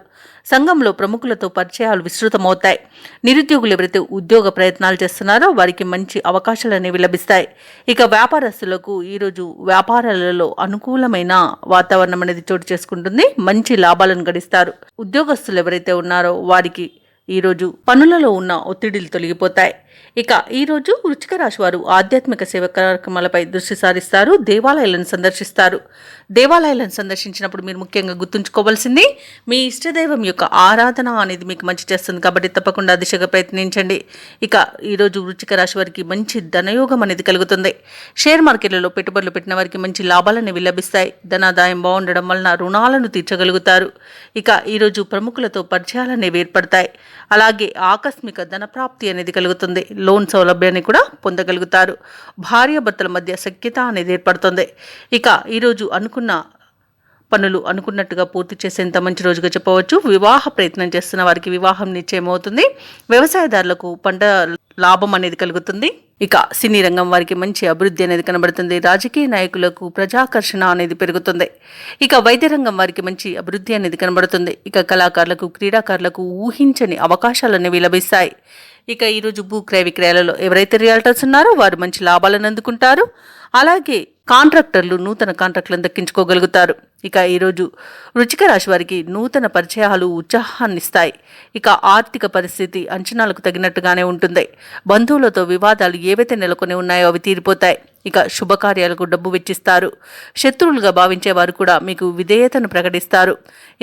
సంఘంలో ప్రముఖులతో పరిచయాలు విస్తృతమవుతాయి. నిరుద్యోగులు ఎవరైతే ఉద్యోగ ప్రయత్నాలు చేస్తున్నారో వారికి మంచి అవకాశాలు అనేవి లభిస్తాయి. ఇక వ్యాపారస్తులకు ఈరోజు వ్యాపారాలలో అనుకూలమైన వాతావరణం అనేది చోటు చేసుకుంటుంది. మంచి లాభాలను గడిస్తారు. ఉద్యోగస్తులు ఎవరైతే ఉన్నారో వారికి ఈరోజు పనులలో ఉన్న ఒత్తిడిలు తొలగిపోతాయి. ఇక ఈరోజు వృశ్చిక రాశి వారు ఆధ్యాత్మిక సేవ కార్యక్రమాలపై దృష్టి సారిస్తారు, దేవాలయాలను సందర్శిస్తారు. దేవాలయాలను సందర్శించినప్పుడు మీరు ముఖ్యంగా గుర్తుంచుకోవాల్సింది మీ ఇష్టదైవం యొక్క ఆరాధన అనేది మీకు మంచి చేస్తుంది కాబట్టి తప్పకుండా దిశగా ప్రయత్నించండి. ఇక ఈరోజు వృశ్చిక రాశి వారికి మంచి ధనయోగం అనేది కలుగుతుంది. షేర్ మార్కెట్లలో పెట్టుబడులు పెట్టిన వారికి మంచి లాభాలు అనేవి లభిస్తాయి. ధనాదాయం బాగుండడం వలన రుణాలను తీర్చగలుగుతారు. ఇక ఈరోజు ప్రముఖులతో పరిచయాలు అనేవి ఏర్పడతాయి. అలాగే ఆకస్మిక ధన ప్రాప్తి అనేది కలుగుతుంది. లోన్ సౌలభ్యాన్ని కూడా పొందగలుగుతారు. భార్యాభర్తల మధ్య సఖ్యత అనేది ఏర్పడుతుంది. ఇక ఈరోజు అనుకున్న పనులు అనుకున్నట్టుగా పూర్తి చేసేంత మంచి రోజుగా చెప్పవచ్చు. వివాహ ప్రయత్నం చేస్తున్న వారికి వివాహం నిశ్చయం అవుతుంది. వ్యవసాయదారులకు పంట లాభం అనేది కలుగుతుంది. ఇక సినీ రంగం వారికి మంచి అభివృద్ధి అనేది కనబడుతుంది. రాజకీయ నాయకులకు ప్రజాకర్షణ అనేది పెరుగుతుంది. ఇక వైద్య రంగం వారికి మంచి అభివృద్ధి అనేది కనబడుతుంది. ఇక కళాకారులకు క్రీడాకారులకు ఊహించని అవకాశాలు అనేవి లభిస్తాయి. ఇక ఈరోజు భూ క్రయ విక్రయాలలో ఎవరైతే రియాల్టర్స్ ఉన్నారో వారు మంచి లాభాలను అందుకుంటారు. అలాగే కాంట్రాక్టర్లు నూతన కాంట్రాక్టులను దక్కించుకోగలుగుతారు. ఇక ఈరోజు వృశ్చిక రాశి వారికి నూతన పరిచయాలు ఉత్సాహాన్నిస్తాయి. ఇక ఆర్థిక పరిస్థితి అంచనాలకు తగినట్టుగానే ఉంటుంది. బంధువులతో వివాదాలు ఏవైతే నెలకొని ఉన్నాయో అవి తీరిపోతాయి. ఇక శుభకార్యాలకు డబ్బు వెచ్చిస్తారు. శత్రువులుగా భావించే వారు కూడా మీకు విధేయతను ప్రకటిస్తారు.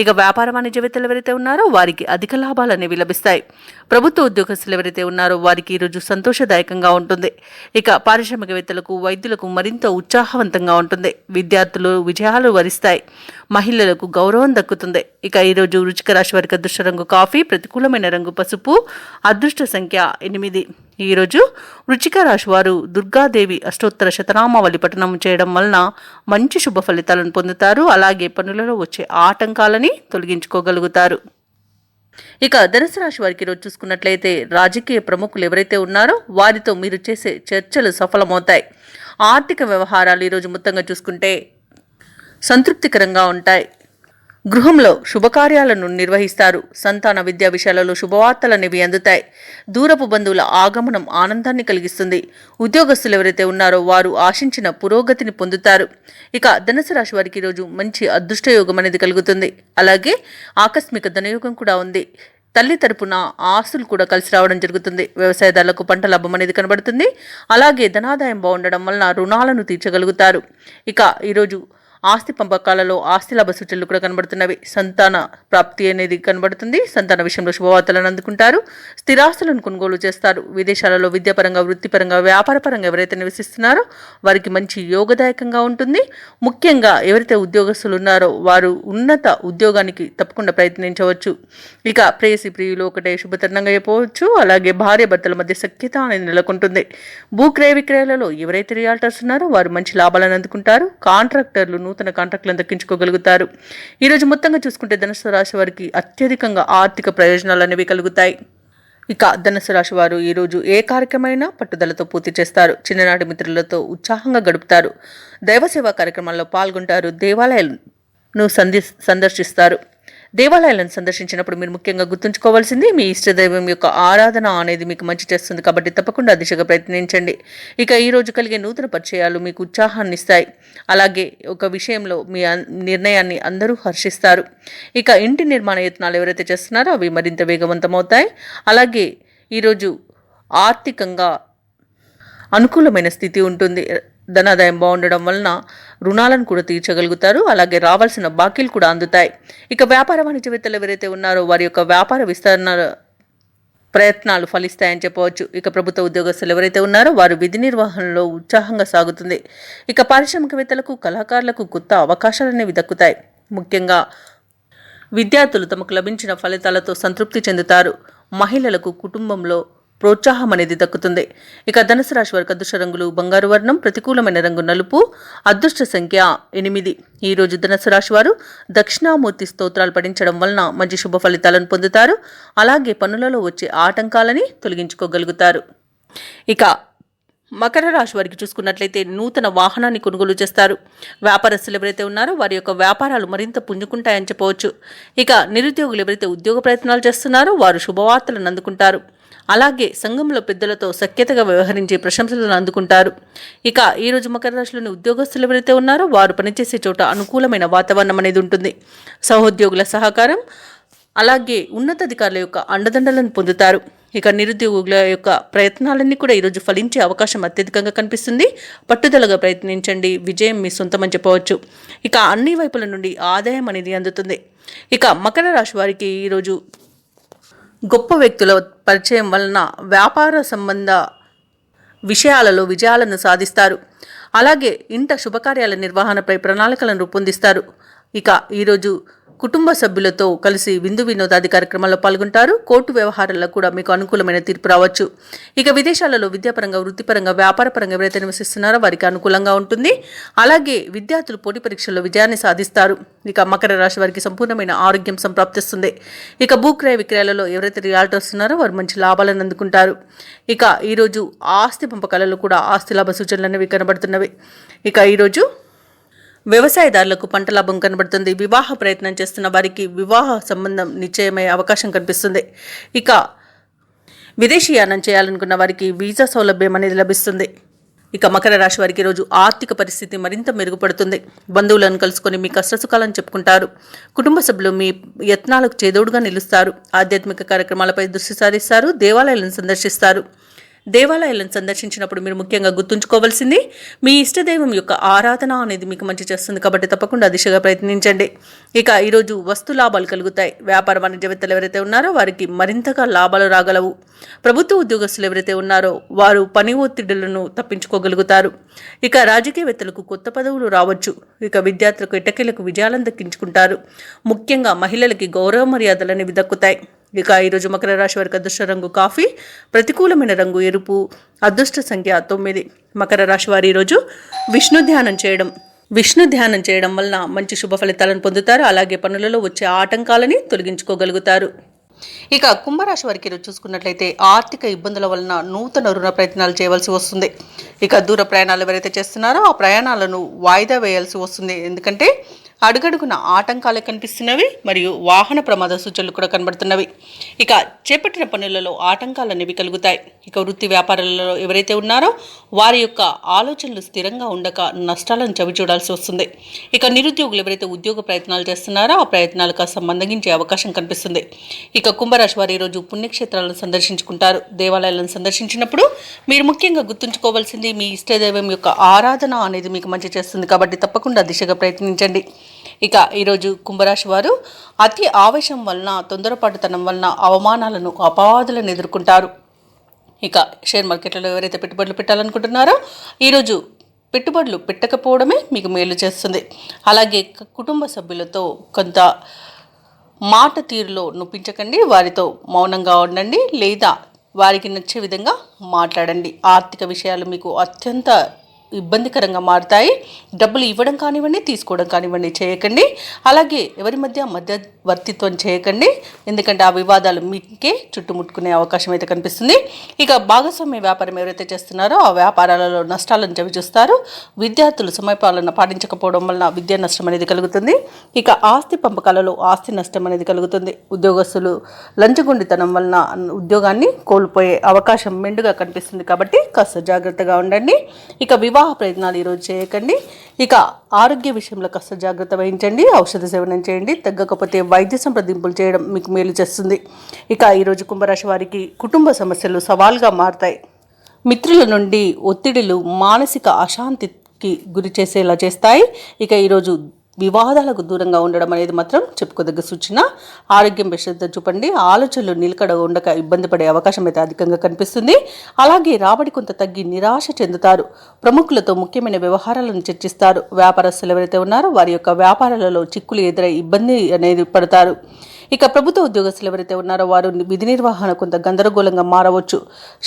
ఇక వ్యాపార వాణిజ్యవేత్తలు ఎవరైతే ఉన్నారో వారికి అధిక లాభాలు అనేవి లభిస్తాయి. ప్రభుత్వ ఉద్యోగస్తులు ఎవరైతే ఉన్నారో వారికి ఈరోజు సంతోషదాయకంగా ఉంటుంది. ఇక పారిశ్రామికవేత్తలకు వైద్యులకు మరింత ఉత్సాహవంతంగా ఉంటుంది. విద్యార్థులు విజయాలు వరిస్తాయి. మహిళలకు గౌరవం దక్కుతుంది. ఇక ఈరోజు వృశ్చిక రాశి వారికి అదృష్ట రంగు కాఫీ, ప్రతికూలమైన రంగు పసుపు, అదృష్ట సంఖ్య 8. ఈరోజు వృశ్చిక రాశి వారు దుర్గాదేవి అష్టోత్తర శతనామావళి పఠనం చేయడం వలన మంచి శుభ ఫలితాలను పొందుతారు. అలాగే పనులలో వచ్చే ఆటంకాలని తొలగించుకోగలుగుతారు. ఇక ధనుసు రాశి వారికి ఈరోజు చూసుకున్నట్లయితే రాజకీయ ప్రముఖులు ఎవరైతే ఉన్నారో వారితో మీరు చేసే చర్చలు సఫలమవుతాయి. ఆర్థిక వ్యవహారాలు ఈరోజు మొత్తంగా చూసుకుంటే సంతృప్తికరంగా ఉంటాయి. గృహంలో శుభకార్యాలను నిర్వహిస్తారు. సంతాన విద్యా విషయాలలో శుభవార్తలనేవి అందుతాయి. దూరపు బంధువుల ఆగమనం ఆనందాన్ని కలిగిస్తుంది. ఉద్యోగస్తులు ఎవరైతే ఉన్నారో వారు ఆశించిన పురోగతిని పొందుతారు. ఇక ధనుసు రాశి వారికి ఈరోజు మంచి అదృష్టయోగం అనేది కలుగుతుంది. అలాగే ఆకస్మిక ధనయోగం కూడా ఉంది. తల్లి తరపున ఆస్తులు కూడా కలిసి రావడం జరుగుతుంది. వ్యవసాయదారులకు పంట లాభం అనేది కనబడుతుంది. అలాగే ధనాదాయం బాగుండడం వలన రుణాలను తీర్చగలుగుతారు. ఇక ఈరోజు ఆస్తి పంపకాలలో ఆస్తి లాభ సూచనలు కూడా కనబడుతున్నవి. సంతాన ప్రాప్తి అనేది కనబడుతుంది. సంతాన విషయంలో శుభవార్తలను అందుకుంటారు. స్థిరాస్తులను కొనుగోలు చేస్తారు. విదేశాలలో విద్యాపరంగా, వృత్తిపరంగా, వ్యాపారపరంగా ఎవరైతే నివసిస్తున్నారో వారికి మంచి యోగదాయకంగా ఉంటుంది. ముఖ్యంగా ఎవరైతే ఉద్యోగస్తులు ఉన్నారో వారు ఉన్నత ఉద్యోగానికి తప్పకుండా ప్రయత్నించవచ్చు. ఇక ప్రేయసి ప్రియులు ఒకటే శుభతరుణంగా చెప్పవచ్చు. అలాగే భార్య భర్తల మధ్య సఖ్యత అనేది నెలకొంటుంది. భూ క్రయ విక్రయాలలో ఎవరైతే రియాల్టర్స్ ఉన్నారో వారు మంచి లాభాలను అందుకుంటారు. కాంట్రాక్టర్లు నూతన కాంట్రాక్టులను దక్కించుకోగలుగుతారు. ఈరోజు మొత్తంగా చూసుకుంటే ధనుసు రాశి వారికి అత్యధికంగా ఆర్థిక ప్రయోజనాలు అనేవి కలుగుతాయి. ఇక ధనుసు రాశి వారు ఈరోజు ఏ కార్యక్రమైనా పట్టుదలతో పూర్తి చేస్తారు. చిన్ననాటి మిత్రులతో ఉత్సాహంగా గడుపుతారు. దైవ సేవా కార్యక్రమాల్లో పాల్గొంటారు. దేవాలయాలను సందర్శిస్తారు. దేవాలయాలను సందర్శించినప్పుడు మీరు ముఖ్యంగా గుర్తుంచుకోవాల్సింది మీ ఇష్టదైవం యొక్క ఆరాధన అనేది మీకు మంచి చేస్తుంది కాబట్టి తప్పకుండా దిశగా ప్రయత్నించండి. ఇక ఈరోజు కలిగే నూతన పరిచయాలు మీకు ఉత్సాహాన్ని ఇస్తాయి. అలాగే ఒక విషయంలో మీ నిర్ణయాన్ని అందరూ హర్షిస్తారు. ఇక ఇంటి నిర్మాణ యత్నాలు ఎవరైతే చేస్తున్నారో అవి మరింత వేగవంతమవుతాయి. అలాగే ఈరోజు ఆర్థికంగా అనుకూలమైన స్థితి ఉంటుంది. ధనాదాయం బాగుండడం వలన రుణాలను కూడా తీర్చగలుగుతారు. అలాగే రావాల్సిన బాకీలు కూడా అందుతాయి. ఇక వ్యాపార వాణిజ్యవేత్తలు ఎవరైతే ఉన్నారో వారి యొక్క వ్యాపార విస్తరణ ప్రయత్నాలు ఫలిస్తాయని చెప్పవచ్చు. ఇక ప్రభుత్వ ఉద్యోగస్తులు ఎవరైతే ఉన్నారో వారు విధి నిర్వహణలో ఉత్సాహంగా సాగుతుంది. ఇక పారిశ్రామికవేత్తలకు, కళాకారులకు కొత్త అవకాశాలనేవి దక్కుతాయి. ముఖ్యంగా విద్యార్థులు తమకు లభించిన ఫలితాలతో సంతృప్తి చెందుతారు. మహిళలకు కుటుంబంలో ప్రోత్సాహం అనేది దక్కుతుంది. ఇక ధనుసు రాశి వారికి అదృష్ట రంగులు బంగారు వర్ణం, ప్రతికూలమైన రంగు నలుపు, అదృష్ట సంఖ్య 8. ఈరోజు ధనుసు రాశి వారు దక్షిణామూర్తి స్తోత్రాలు పఠించడం వలన మంచి శుభ ఫలితాలను పొందుతారు. అలాగే పనులలో వచ్చే ఆటంకాలని తొలగించుకోగలుగుతారు. ఇక మకర రాశి వారికి చూసుకున్నట్లయితే నూతన వాహనాన్ని కొనుగోలు చేస్తారు. వ్యాపారస్తులు ఎవరైతే ఉన్నారో వారి యొక్క వ్యాపారాలు మరింత పుంజుకుంటాయని చెప్పవచ్చు. ఇక నిరుద్యోగులు ఎవరైతే ఉద్యోగ ప్రయత్నాలు చేస్తున్నారో వారు శుభవార్తలను అందుకుంటారు. అలాగే సంఘంలో పెద్దలతో సఖ్యతగా వ్యవహరించి ప్రశంసలను అందుకుంటారు. ఇక ఈరోజు మకర రాశిలోని ఉద్యోగస్తులు ఎవరైతే ఉన్నారో వారు పనిచేసే చోట అనుకూలమైన వాతావరణం అనేది ఉంటుంది. సహోద్యోగుల సహకారం అలాగే ఉన్నతాధికారుల యొక్క అండదండలను పొందుతారు. ఇక నిరుద్యోగుల యొక్క ప్రయత్నాలన్నీ కూడా ఈరోజు ఫలించే అవకాశం అత్యధికంగా కనిపిస్తుంది. పట్టుదలగా ప్రయత్నించండి, విజయం మీ సొంతమని చెప్పవచ్చు. ఇక అన్ని వైపుల నుండి ఆదాయం అనేది అందుతుంది. ఇక మకర రాశి వారికి ఈరోజు గొప్ప వ్యక్తుల పరిచయం వలన వ్యాపార సంబంధ విషయాలలో విజయాలను సాధిస్తారు. అలాగే ఇంట శుభకార్యాల నిర్వహణపై ప్రణాళికలను రూపొందిస్తారు. ఇక ఈరోజు కుటుంబ సభ్యులతో కలిసి విందు వినోదాది కార్యక్రమాల్లో పాల్గొంటారు. కోర్టు వ్యవహారాల్లో కూడా మీకు అనుకూలమైన తీర్పు రావచ్చు. ఇక విదేశాలలో విద్యాపరంగా, వృత్తిపరంగా, వ్యాపారపరంగా ఎవరైతే నివసిస్తున్నారో వారికి అనుకూలంగా ఉంటుంది. అలాగే విద్యార్థులు పోటీ పరీక్షల్లో విజయాన్ని సాధిస్తారు. ఇక మకర రాశి వారికి సంపూర్ణమైన ఆరోగ్యం సంప్రాప్తిస్తుంది. ఇక భూక్రయ విక్రయాలలో ఎవరైతే రియాల్టర్స్ ఉన్నారో వారు మంచి లాభాలను అందుకుంటారు. ఇక ఈరోజు ఆస్తి పంపకాలలో కూడా ఆస్తి లాభ సూచనలు అనేవి కనబడుతున్నవి. ఇక ఈరోజు వ్యవసాయదారులకు పంట లాభం కనబడుతుంది. వివాహ ప్రయత్నం చేస్తున్న వారికి వివాహ సంబంధం నిశ్చయమయ్యే అవకాశం కనిపిస్తుంది. ఇక విదేశీయానం చేయాలనుకున్న వారికి వీసా సౌలభ్యం అనేది లభిస్తుంది. ఇక మకర రాశి వారికి ఈరోజు ఆర్థిక పరిస్థితి మరింత మెరుగుపడుతుంది. బంధువులను కలుసుకొని మీ కష్టసుఖాలను చెప్పుకుంటారు. కుటుంబ సభ్యులు మీ యత్నాలకు చేదోడుగా నిలుస్తారు. ఆధ్యాత్మిక కార్యక్రమాలపై దృష్టి సారిస్తారు. దేవాలయాలను సందర్శిస్తారు. దేవాలయాలను సందర్శించినప్పుడు మీరు ముఖ్యంగా గుర్తుంచుకోవాల్సింది మీ ఇష్టదైవం యొక్క ఆరాధన అనేది మీకు మంచి చేస్తుంది. కాబట్టి తప్పకుండా దిశగా ప్రయత్నించండి. ఇక ఈరోజు వస్తు లాభాలు కలుగుతాయి. వ్యాపార వాణిజ్యవేత్తలు ఎవరైతే ఉన్నారో వారికి మరింతగా లాభాలు రాగలవు. ప్రభుత్వ ఉద్యోగస్తులు ఎవరైతే ఉన్నారో వారు పని ఒత్తిడులను తప్పించుకోగలుగుతారు. ఇక రాజకీయవేత్తలకు కొత్త పదవులు రావచ్చు. ఇక విద్యార్థులకు ఎట్టకేలకు విజయాలను దక్కించుకుంటారు. ముఖ్యంగా మహిళలకి గౌరవ మర్యాదలు అనేవి దక్కుతాయి. ఇక ఈరోజు మకర రాశి వారికి అదృష్ట రంగు కాఫీ, ప్రతికూలమైన రంగు ఎరుపు, అదృష్ట సంఖ్య 9. మకర రాశి వారు ఈరోజు విష్ణు ధ్యానం చేయడం వలన మంచి శుభ ఫలితాలను పొందుతారు. అలాగే పనులలో వచ్చే ఆటంకాలని తొలగించుకోగలుగుతారు. ఇక కుంభరాశి వారికి ఈరోజు చూసుకున్నట్లయితే ఆర్థిక ఇబ్బందుల వలన నూతన రుణ ప్రయత్నాలు చేయవలసి వస్తుంది. ఇక దూర ప్రయాణాలు ఎవరైతే చేస్తున్నారో ఆ ప్రయాణాలను వాయిదా వేయాల్సి వస్తుంది. ఎందుకంటే అడుగడుగున ఆటంకాలు కనిపిస్తున్నవి మరియు వాహన ప్రమాద సూచనలు కూడా కనబడుతున్నవి. ఇక చేపట్టిన పనులలో ఆటంకాలు అనేవి కలుగుతాయి. ఇక వృత్తి వ్యాపారాలలో ఎవరైతే ఉన్నారో వారి యొక్క ఆలోచనలు స్థిరంగా ఉండక నష్టాలను చవిచూడాల్సి వస్తుంది. ఇక నిరుద్యోగులు ఎవరైతే ఉద్యోగ ప్రయత్నాలు చేస్తున్నారో ఆ ప్రయత్నాలు కాస్త మందగించే అవకాశం కనిపిస్తుంది. ఇక కుంభరాశి వారు ఈరోజు పుణ్యక్షేత్రాలను సందర్శించుకుంటారు. దేవాలయాలను సందర్శించినప్పుడు మీరు ముఖ్యంగా గుర్తుంచుకోవాల్సింది మీ ఇష్టదైవం యొక్క ఆరాధన అనేది మీకు మంచి చేస్తుంది. కాబట్టి తప్పకుండా దిశగా ప్రయత్నించండి. ఇక ఈరోజు కుంభరాశి వారు అతి ఆవేశం వలన, తొందరపాటుతనం వలన అవమానాలను, అపవాదులను ఎదుర్కొంటారు. ఇక షేర్ మార్కెట్లలో ఎవరైతే పెట్టుబడులు పెట్టాలనుకుంటున్నారో ఈరోజు పెట్టుబడులు పెట్టకపోవడమే మీకు మేలు చేస్తుంది. అలాగే కుటుంబ సభ్యులతో కొంత మాట తీరులో నొప్పించకండి. వారితో మౌనంగా ఉండండి లేదా వారికి నచ్చే విధంగా మాట్లాడండి. ఆర్థిక విషయాలు మీకు అత్యంత ఇబ్బందికరంగా మారుతాయి. డబ్బులు ఇవ్వడం కానివ్వండి, తీసుకోవడం కానివ్వండి చేయకండి. అలాగే ఎవరి మధ్యవర్తిత్వం చేయకండి. ఎందుకంటే ఆ వివాదాలు మీకే చుట్టుముట్టుకునే అవకాశం అయితే కనిపిస్తుంది. ఇక భాగస్వామ్య వ్యాపారం ఎవరైతే చేస్తున్నారో ఆ వ్యాపారాలలో నష్టాలను చవిచూస్తారు. విద్యార్థులు సమయపాలన పాటించకపోవడం వలన విద్యా నష్టం అనేది కలుగుతుంది. ఇక ఆస్తి పంపకాలలో ఆస్తి నష్టం అనేది కలుగుతుంది. ఉద్యోగస్తులు లంచగొండితనం వలన ఉద్యోగాన్ని కోల్పోయే అవకాశం మెండుగా కనిపిస్తుంది. కాబట్టి కాస్త జాగ్రత్తగా ఉండండి. ఇక వివాహ ప్రయత్నాలు ఈరోజు చేయకండి. ఇక ఆరోగ్య విషయంలో కాస్త జాగ్రత్త వహించండి. ఔషధ సేవనం చేయండి. తగ్గకపోతే వైద్య సంప్రదింపులు చేయడం మీకు మేలు చేస్తుంది. ఇక ఈరోజు కుంభరాశి వారికి కుటుంబ సమస్యలు సవాల్గా మారుతాయి. మిత్రుల నుండి ఒత్తిడులు మానసిక అశాంతికి గురి చేసేలా చేస్తాయి. ఇక ఈరోజు వివాదాలకు దూరంగా ఉండడం అనేది మాత్రం చెప్పుకోదగ్గ సూచన. ఆరోగ్యంపై శ్రద్ధ చూపండి. ఆలోచనలు నిలకడ ఉండక ఇబ్బంది పడే అవకాశం అయితే అధికంగా కనిపిస్తుంది. అలాగే రాబడి కొంత తగ్గి నిరాశ చెందుతారు. ప్రముఖులతో ముఖ్యమైన వ్యవహారాలను చర్చిస్తారు. వ్యాపారస్తులు ఎవరైతే ఉన్నారో వారి యొక్క వ్యాపారాలలో చిక్కులు ఎదురై ఇబ్బంది అనేది పడతారు. ఇక ప్రభుత్వ ఉద్యోగస్తులు ఎవరైతే ఉన్నారో వారు విధి నిర్వహణ కొంత గందరగోళంగా మారవచ్చు.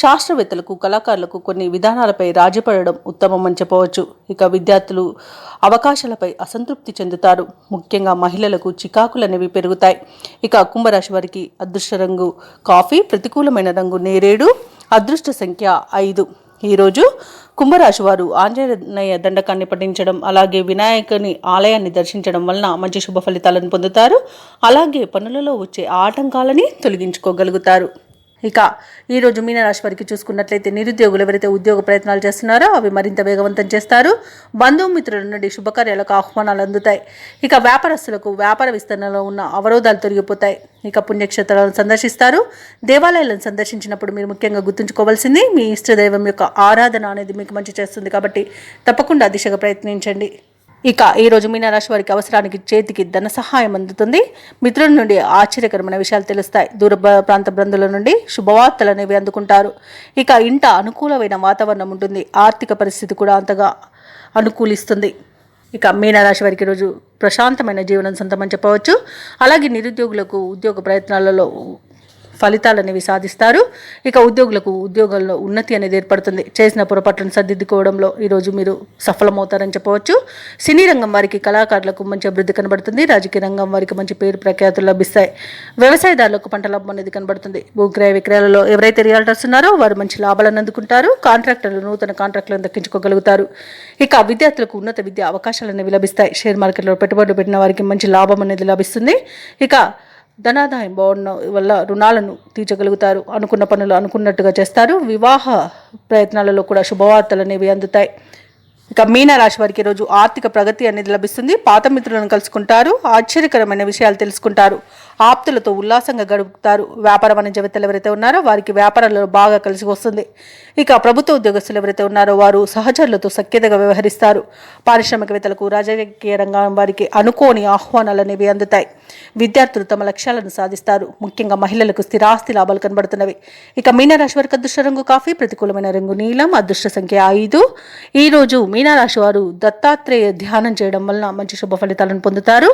శాస్త్రవేత్తలకు, కళాకారులకు కొన్ని విధానాలపై రాజీపడడం ఉత్తమం అని చెప్పవచ్చు. ఇక విద్యార్థులు అవకాశాలపై అసంతృప్తి చెందుతారు. ముఖ్యంగా మహిళలకు చికాకులు అనేవి పెరుగుతాయి. ఇక కుంభరాశి వారికి అదృష్ట రంగు కాఫీ, ప్రతికూలమైన రంగు నేరేడు, అదృష్ట సంఖ్య 5. ఈరోజు కుంభరాశి వారు ఆంజనేయ దండకాన్ని పఠించడం, అలాగే వినాయకుని ఆలయాన్ని దర్శించడం వలన మంచి శుభ ఫలితాలను పొందుతారు. అలాగే పనులలో వచ్చే ఆటంకాలని తొలగించుకోగలుగుతారు. ఇక ఈరోజు మీనరాశి వారికి చూసుకున్నట్లయితే నిరుద్యోగులు ఎవరైతే ఉద్యోగ ప్రయత్నాలు చేస్తున్నారో అవి మరింత వేగవంతం చేస్తారు. బంధుమిత్రుల నుండి శుభకార్యాలకు ఆహ్వానాలు అందుతాయి. ఇక వ్యాపారస్తులకు వ్యాపార విస్తరణలో ఉన్న అవరోధాలు తొలగిపోతాయి. ఇక పుణ్యక్షేత్రాలను సందర్శిస్తారు. దేవాలయాలను సందర్శించినప్పుడు మీరు ముఖ్యంగా గుర్తుంచుకోవాల్సింది మీ ఇష్టదైవం యొక్క ఆరాధన అనేది మీకు మంచి చేస్తుంది. కాబట్టి తప్పకుండా దిశగా ప్రయత్నించండి. ఇక ఈరోజు మీనరాశి వారికి అవసరానికి చేతికి ధన సహాయం అందుతుంది. మిత్రుల నుండి ఆశ్చర్యకరమైన విషయాలు తెలుస్తాయి. దూర ప్రాంత బంధువుల నుండి శుభవార్తలు అనేవి అందుకుంటారు. ఇక ఇంట అనుకూలమైన వాతావరణం ఉంటుంది. ఆర్థిక పరిస్థితి కూడా అంతగా అనుకూలిస్తుంది. ఇక మీనరాశి వారికి ఈరోజు ప్రశాంతమైన జీవనం సొంతమని చెప్పవచ్చు. అలాగే నిరుద్యోగులకు ఉద్యోగ ప్రయత్నాలలో ఫలితాలు అనేవి సాధిస్తారు. ఇక ఉద్యోగులకు ఉద్యోగాల్లో ఉన్నతి అనేది ఏర్పడుతుంది. చేసిన పొరపాట్లను సర్దిద్దుకోవడంలో ఈరోజు మీరు సఫలమవుతారని చెప్పవచ్చు. సినీ రంగం వారికి కళాకారులకు మంచి అభివృద్ధి కనబడుతుంది. రాజకీయ రంగం వారికి మంచి పేరు ప్రఖ్యాతులు లభిస్తాయి. వ్యవసాయదారులకు పంట లాభం అనేది కనబడుతుంది. భూక్రయ విక్రయాలలో ఎవరైతే రియల్టర్స్ ఉన్నారో వారు మంచి లాభాలను అందుకుంటారు. కాంట్రాక్టర్లు నూతన కాంట్రాక్టులను దక్కించుకోగలుగుతారు. ఇక విద్యార్థులకు ఉన్నత విద్యా అవకాశాలు అనేవి లభిస్తాయి. షేర్ మార్కెట్లో పెట్టుబడులు పెట్టిన వారికి మంచి లాభం అనేది లభిస్తుంది. ఇక ధనాదాయం బాగున్న వల్ల రుణాలను తీర్చగలుగుతారు. అనుకున్న పనులు అనుకున్నట్టుగా చేస్తారు. వివాహ ప్రయత్నాలలో కూడా శుభవార్తలు అనేవి అందుతాయి. ఇక మీనరాశి వారికి ఈరోజు ఆర్థిక ప్రగతి అనేది లభిస్తుంది. పాత మిత్రులను కలుసుకుంటారు. ఆశ్చర్యకరమైన విషయాలు తెలుసుకుంటారు. ఆప్తులతో ఉల్లాసంగా గడుపుతారు. వ్యాపార వాణిజ్యవేత్తలు ఎవరైతే ఉన్నారో వారికి వ్యాపారాలలో బాగా కలిసి వస్తుంది. ఇక ప్రభుత్వ ఉద్యోగస్తులు ఎవరైతే ఉన్నారో వారు సహచరులతో సఖ్యతగా వ్యవహరిస్తారు. పారిశ్రామికవేత్తలకు రాజకీయ రంగం వారికి అనుకోని ఆహ్వానాలు అనేవి అందుతాయి. విద్యార్థులు తమ లక్ష్యాలను సాధిస్తారు. ముఖ్యంగా మహిళలకు స్థిరాస్తి లాభాలు కనబడుతున్నవి. ఇక మీనరాశి వారికి అదృష్ట రంగు కాఫీ, ప్రతికూలమైన రంగు నీలం, అదృష్ట సంఖ్య 5. ఈరోజు మీనరాశి వారు దత్తాత్రేయ ధ్యానం చేయడం వలన మంచి శుభ ఫలితాలను పొందుతారు.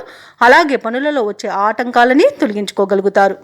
అలాగే పనులలో వచ్చే ఆటంకాలని తొలగించుకోగలుగుతారు.